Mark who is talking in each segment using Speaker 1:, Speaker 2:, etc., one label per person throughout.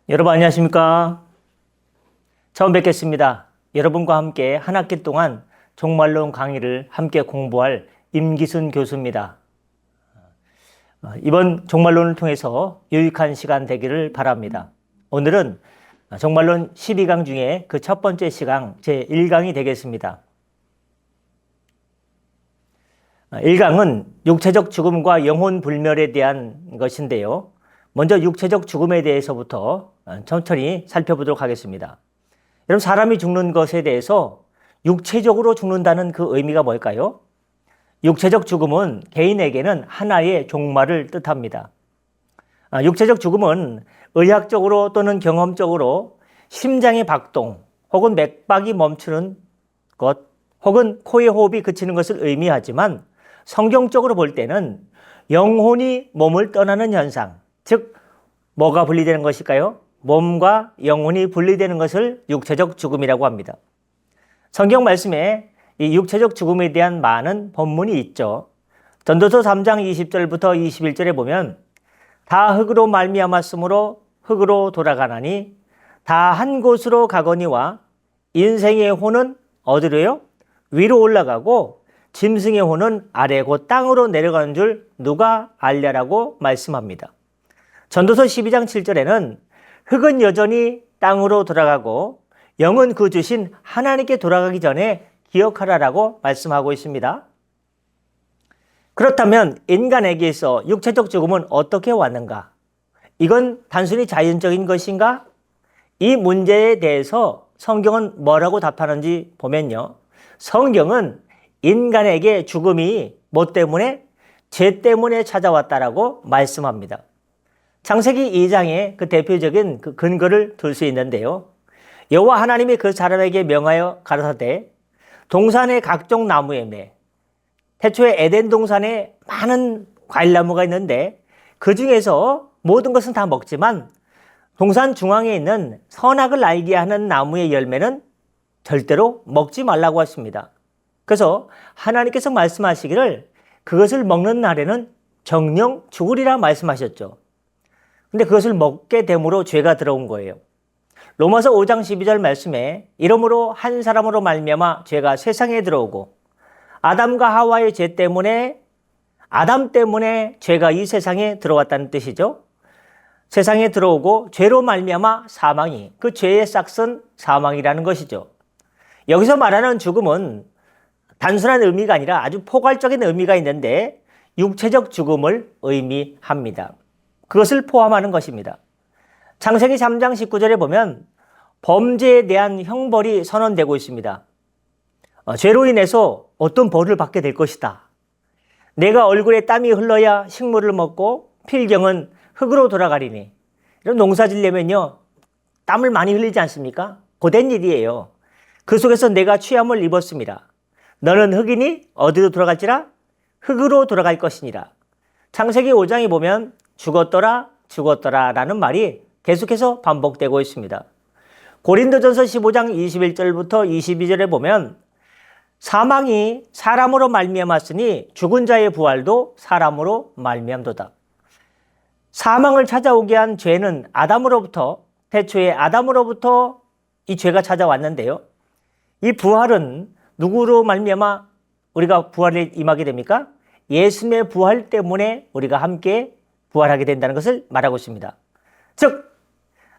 Speaker 1: 여러분 안녕하십니까? 처음 뵙겠습니다. 여러분과 함께 한 학기 동안 종말론 강의를 함께 공부할 임기순 교수입니다. 이번 종말론을 통해서 유익한 시간 되기를 바랍니다. 오늘은 종말론 12강 중에 그 첫 번째 시강 제1강이 되겠습니다. 1강은 육체적 죽음과 영혼 불멸에 대한 것인데요. 먼저 육체적 죽음에 대해서부터 천천히 살펴보도록 하겠습니다. 여러분, 사람이 죽는 것에 대해서 육체적으로 죽는다는 그 의미가 뭘까요? 육체적 죽음은 개인에게는 하나의 종말을 뜻합니다. 육체적 죽음은 의학적으로 또는 경험적으로 심장의 박동 혹은 맥박이 멈추는 것 혹은 코의 호흡이 그치는 것을 의미하지만 성경적으로 볼 때는 영혼이 몸을 떠나는 현상, 즉 뭐가 분리되는 것일까요? 몸과 영혼이 분리되는 것을 육체적 죽음이라고 합니다. 성경 말씀에 이 육체적 죽음에 대한 많은 본문이 있죠. 전도서 3장 20절부터 21절에 보면 다 흙으로 말미암았으므로 흙으로 돌아가나니 다 한 곳으로 가거니와 인생의 혼은 어디로요? 위로 올라가고 짐승의 혼은 아래 곧 땅으로 내려가는 줄 누가 알랴라고 말씀합니다. 전도서 12장 7절에는 흙은 여전히 땅으로 돌아가고 영은 그 주신 하나님께 돌아가기 전에 기억하라라고 말씀하고 있습니다. 그렇다면 인간에게서 육체적 죽음은 어떻게 왔는가? 이건 단순히 자연적인 것인가? 이 문제에 대해서 성경은 뭐라고 답하는지 보면요. 성경은 인간에게 죽음이 뭐 때문에? 죄 때문에 찾아왔다라고 말씀합니다. 창세기 2장에 그 대표적인 그 근거를 둘 수 있는데요. 여호와 하나님이 그 사람에게 명하여 가라사대 동산의 각종 나무에 매 태초에 에덴 동산에 많은 과일나무가 있는데 그 중에서 모든 것은 다 먹지만 동산 중앙에 있는 선악을 알게 하는 나무의 열매는 절대로 먹지 말라고 했습니다. 그래서 하나님께서 말씀하시기를 그것을 먹는 날에는 정령 죽으리라 말씀하셨죠. 근데 그것을 먹게 됨으로 죄가 들어온 거예요. 로마서 5장 12절 말씀에 이러므로 한 사람으로 말미암아 죄가 세상에 들어오고 아담과 하와의 죄 때문에 아담 때문에 죄가 이 세상에 들어왔다는 뜻이죠. 세상에 들어오고 죄로 말미암아 사망이 그 죄의 싹은 사망이라는 것이죠. 여기서 말하는 죽음은 단순한 의미가 아니라 아주 포괄적인 의미가 있는데 육체적 죽음을 의미합니다. 그것을 포함하는 것입니다. 창세기 3장 19절에 보면 범죄에 대한 형벌이 선언되고 있습니다. 죄로 인해서 어떤 벌을 받게 될 것이다. 내가 얼굴에 땀이 흘러야 식물을 먹고 필경은 흙으로 돌아가리니. 이런 농사 지려면요, 땀을 많이 흘리지 않습니까? 고된 일이에요. 그 속에서 내가 취함을 입었습니다. 너는 흙이니 어디로 돌아갈지라? 흙으로 돌아갈 것이니라. 창세기 5장에 보면 죽었더라 죽었더라 라는 말이 계속해서 반복되고 있습니다. 고린도전서 15장 21절부터 22절에 보면 사망이 사람으로 말미암았으니 죽은 자의 부활도 사람으로 말미암도다. 사망을 찾아오게 한 죄는 아담으로부터 태초에 아담으로부터 이 죄가 찾아왔는데요. 이 부활은 누구로 말미암아 우리가 부활에 임하게 됩니까? 예수님의 부활 때문에 우리가 함께 부활하게 된다는 것을 말하고 있습니다. 즉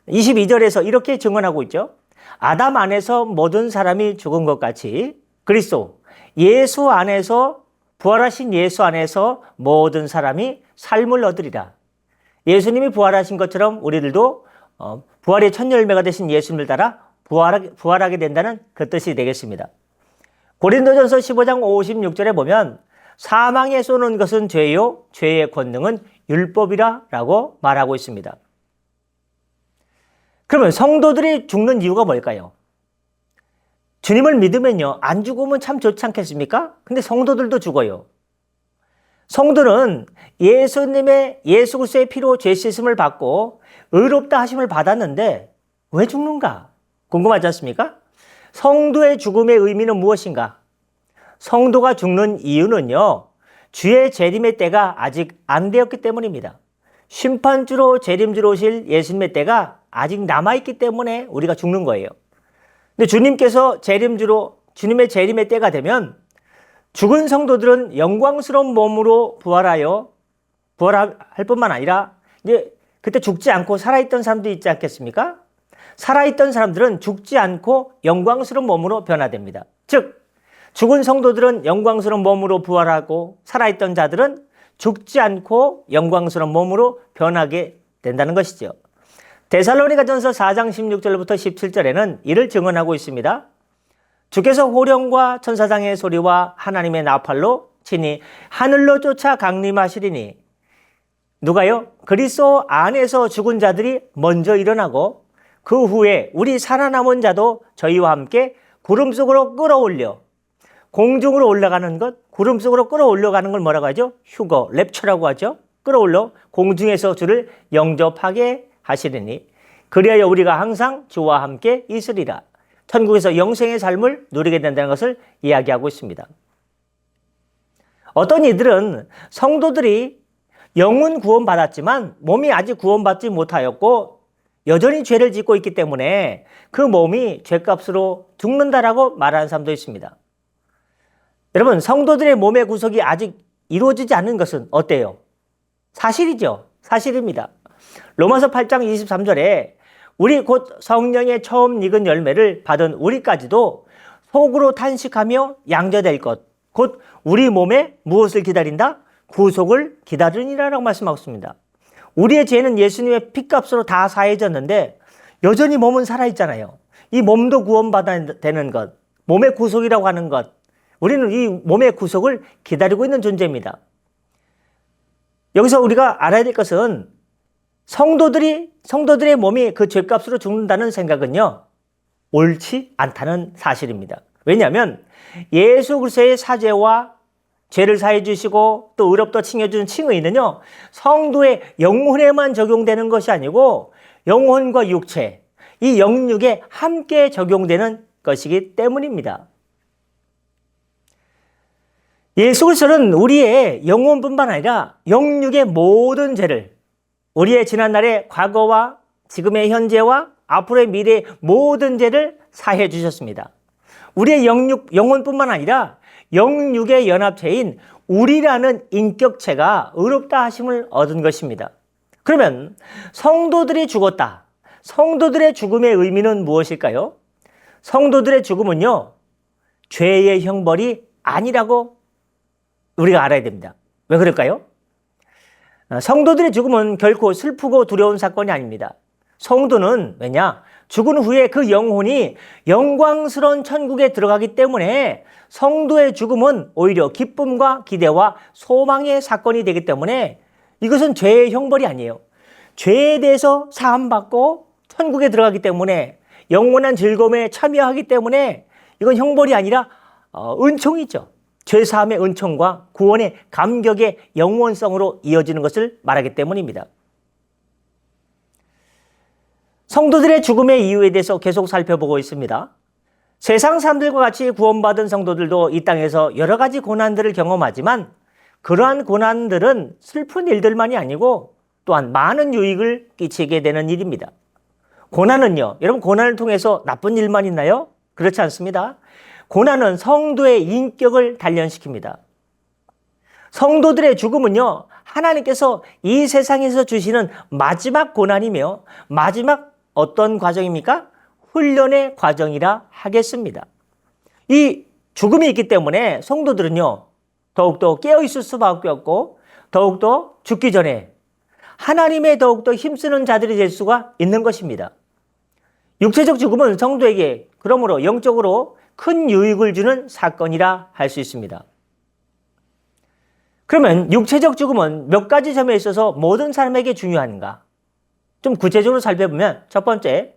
Speaker 1: 22절에서 이렇게 증언하고 있죠. 아담 안에서 모든 사람이 죽은 것 같이 그리스도 예수 안에서 부활하신 예수 안에서 모든 사람이 삶을 얻으리라. 예수님이 부활하신 것처럼 우리들도 부활의 첫 열매가 되신 예수님을 따라 부활하게 된다는 그 뜻이 되겠습니다. 고린도전서 15장 56절에 보면 사망에 쏘는 것은 죄요 죄의 권능은 율법이라 라고 말하고 있습니다. 그러면 성도들이 죽는 이유가 뭘까요? 주님을 믿으면요, 안 죽으면 참 좋지 않겠습니까? 근데 성도들도 죽어요. 성도는 예수님의 예수 그리스도의 피로 죄 씻음을 받고 의롭다 하심을 받았는데 왜 죽는가? 궁금하지 않습니까? 성도의 죽음의 의미는 무엇인가? 성도가 죽는 이유는요, 주의 재림의 때가 아직 안 되었기 때문입니다. 심판주로 재림주로 오실 예수님의 때가 아직 남아있기 때문에 우리가 죽는 거예요. 근데 주님께서 주님의 재림의 때가 되면 죽은 성도들은 영광스러운 몸으로 부활할 뿐만 아니라 이제 그때 죽지 않고 살아있던 사람도 있지 않겠습니까? 살아있던 사람들은 죽지 않고 영광스러운 몸으로 변화됩니다. 즉 죽은 성도들은 영광스러운 몸으로 부활하고 살아있던 자들은 죽지 않고 영광스러운 몸으로 변하게 된다는 것이죠. 데살로니가전서 4장 16절부터 17절에는 이를 증언하고 있습니다. 주께서 호령과 천사장의 소리와 하나님의 나팔로 친히 하늘로 쫓아 강림하시리니 누가요? 그리스도 안에서 죽은 자들이 먼저 일어나고 그 후에 우리 살아남은 자도 저희와 함께 구름 속으로 끌어올려 공중으로 올라가는 것, 구름 속으로 끌어올려가는 걸 뭐라고 하죠? 휴거, 랩처라고 하죠. 끌어올려 공중에서 주를 영접하게 하시리니 그리하여 우리가 항상 주와 함께 있으리라. 천국에서 영생의 삶을 누리게 된다는 것을 이야기하고 있습니다. 어떤 이들은 성도들이 영은 구원받았지만 몸이 아직 구원받지 못하였고 여전히 죄를 짓고 있기 때문에 그 몸이 죄값으로 죽는다라고 말하는 사람도 있습니다. 여러분, 성도들의 몸의 구속이 아직 이루어지지 않은 것은 어때요? 사실이죠. 사실입니다. 로마서 8장 23절에 우리 곧 성령의 처음 익은 열매를 받은 우리까지도 속으로 탄식하며 양저될 것, 곧 우리 몸에 무엇을 기다린다? 구속을 기다리니라라고 말씀하고 있습니다. 우리의 죄는 예수님의 피값으로 다 사해졌는데 여전히 몸은 살아있잖아요. 이 몸도 구원받아야 되는 것, 몸의 구속이라고 하는 것, 우리는 이 몸의 구속을 기다리고 있는 존재입니다. 여기서 우리가 알아야 될 것은 성도들의 몸이 그 죄값으로 죽는다는 생각은요, 옳지 않다는 사실입니다. 왜냐하면 예수 그리스도의 사죄와 죄를 사해 주시고 또 의롭다 칭해주는 칭의는요, 성도의 영혼에만 적용되는 것이 아니고 영혼과 육체, 이 영육에 함께 적용되는 것이기 때문입니다. 예수 그리스도는 우리의 영혼뿐만 아니라 영육의 모든 죄를, 우리의 지난날의 과거와 지금의 현재와 앞으로의 미래의 모든 죄를 사해 주셨습니다. 우리의 영혼뿐만 아니라 영육의 연합체인 우리라는 인격체가 의롭다 하심을 얻은 것입니다. 그러면 성도들이 죽었다. 성도들의 죽음의 의미는 무엇일까요? 성도들의 죽음은요, 죄의 형벌이 아니라고 우리가 알아야 됩니다. 왜 그럴까요? 성도들의 죽음은 결코 슬프고 두려운 사건이 아닙니다. 성도는 왜냐? 죽은 후에 그 영혼이 영광스러운 천국에 들어가기 때문에 성도의 죽음은 오히려 기쁨과 기대와 소망의 사건이 되기 때문에 이것은 죄의 형벌이 아니에요. 죄에 대해서 사함받고 천국에 들어가기 때문에 영원한 즐거움에 참여하기 때문에 이건 형벌이 아니라 은총이죠. 죄사함의 은총과 구원의 감격의 영원성으로 이어지는 것을 말하기 때문입니다. 성도들의 죽음의 이유에 대해서 계속 살펴보고 있습니다. 세상 사람들과 같이 구원받은 성도들도 이 땅에서 여러 가지 고난들을 경험하지만 그러한 고난들은 슬픈 일들만이 아니고 또한 많은 유익을 끼치게 되는 일입니다. 고난은요, 여러분 고난을 통해서 나쁜 일만 있나요? 그렇지 않습니다. 고난은 성도의 인격을 단련시킵니다. 성도들의 죽음은요, 하나님께서 이 세상에서 주시는 마지막 고난이며 마지막 어떤 과정입니까? 훈련의 과정이라 하겠습니다. 이 죽음이 있기 때문에 성도들은요, 더욱더 깨어있을 수밖에 없고 더욱더 죽기 전에 하나님의 더욱더 힘쓰는 자들이 될 수가 있는 것입니다. 육체적 죽음은 성도에게 그러므로 영적으로 큰 유익을 주는 사건이라 할 수 있습니다. 그러면 육체적 죽음은 몇 가지 점에 있어서 모든 사람에게 중요한가? 좀 구체적으로 살펴보면 첫 번째,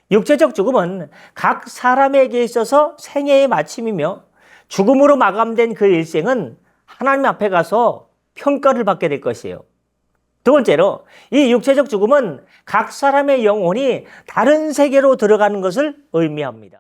Speaker 1: 육체적 죽음은 각 사람에게 있어서 생애의 마침이며 죽음으로 마감된 그 일생은 하나님 앞에 가서 평가를 받게 될 것이에요. 두 번째로, 이 육체적 죽음은 각 사람의 영혼이 다른 세계로 들어가는 것을 의미합니다.